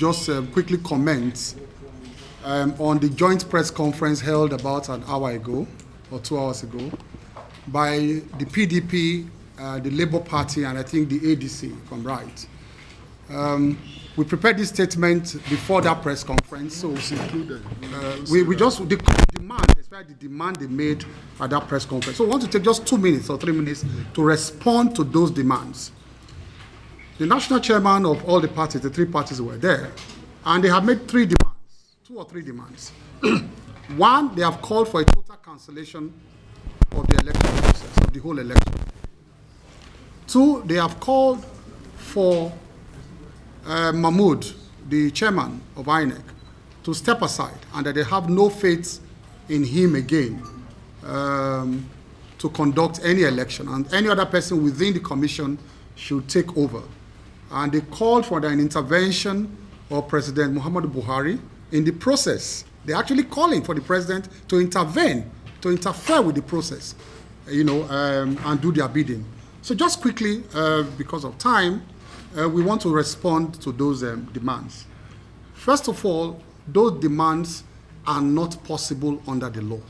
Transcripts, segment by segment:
just quickly comment on the joint press conference held about an hour ago or 2 hours ago by the PDP, the Labour Party, and I think the ADC, if I'm right. We prepared this statement before that press conference, so we just the demand, especially the demand they made at that press conference. So we want to take just 2 minutes or 3 minutes to respond to those demands. The national chairman of all the parties, the three parties were there, and they have made 3 demands, 2 or 3 demands. One, they have called for a total cancellation of the election process, of the whole election. 2, they have called for Mahmoud, the chairman of INEC, to step aside and that they have no faith in him again to conduct any election, and any other person within the commission should take over. And they called for an intervention of President Muhammadu Buhari in the process. They're actually calling for the president to intervene, to interfere with the process, and do their bidding. So just quickly, because of time, we want to respond to those demands. First of all, those demands are not possible under the law.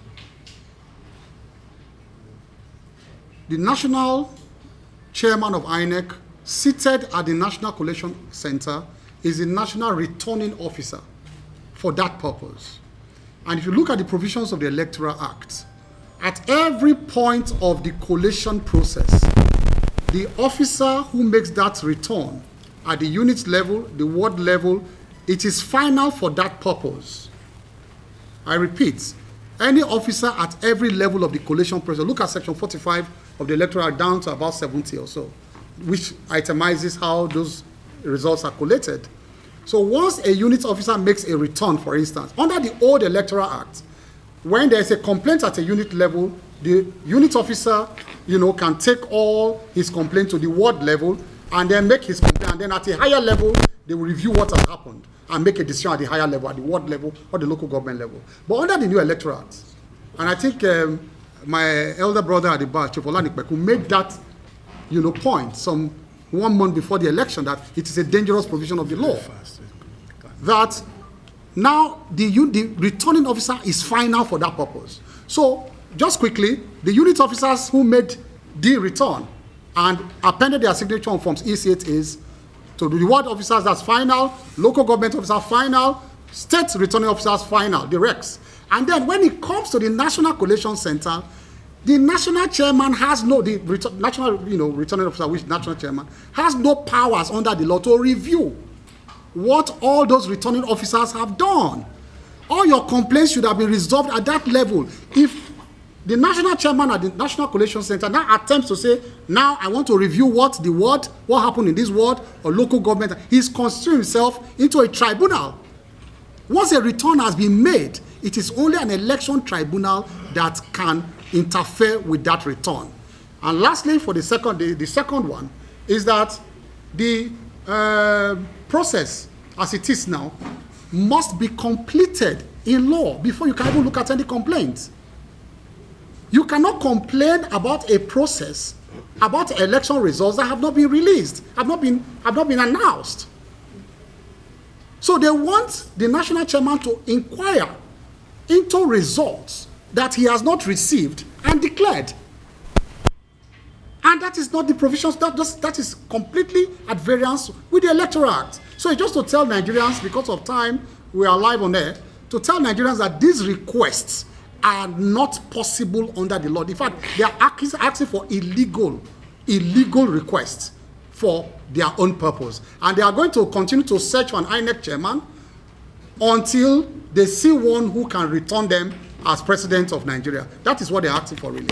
The national chairman of INEC, seated at the National Collation Center, is the national returning officer for that purpose. And if you look at the provisions of the Electoral Act, at every point of the collation process, the officer who makes that return at the unit level, the ward level, it is final for that purpose. I repeat, any officer at every level of the collation process, look at section 45 of the Electoral Act down to about 70 or so, which itemizes how those results are collated. So once a unit officer makes a return, for instance, under the old Electoral Act, when there's a complaint at a unit level, the unit officer, can take all his complaint to the ward level and then make his complaint. And then at a higher level, they will review what has happened and make a decision at the higher level, at the ward level or the local government level. But under the new Electoral Act, and I think my elder brother at the bar, Chief Olanikbeku, made that point 1 month before the election, that it is a dangerous provision of the law. That now the returning officer is final for that purpose. So just quickly, the unit officers who made the return and appended their signature on forms E8 is to the ward officers, that's final, local government officers final, state returning officers final, the RECs. And then when it comes to the National Collation Center, the national chairman has national returning officer, which national chairman, has no powers under the law to review what all those returning officers have done. All your complaints should have been resolved at that level. If the national chairman at the National Collation Center now attempts to say, now I want to review what happened in this ward or local government, he's constituting himself into a tribunal. Once a return has been made, it is only an election tribunal that can interfere with that return. And lastly, for the second one is that the process as it is now must be completed in law before you can even look at any complaints. You cannot complain about a process, about election results that have not been released, have not been announced. So they want the national chairman to inquire into results that he has not received and declared. And that is not the provisions, that is completely at variance with the Electoral Act. So it's just to tell Nigerians, because of time, we are live on air, to tell Nigerians that these requests are not possible under the law. In fact, they are asking for illegal requests for their own purpose. And they are going to continue to search for an INEC chairman until they see one who can return them as president of Nigeria. That is what they're asking for, really.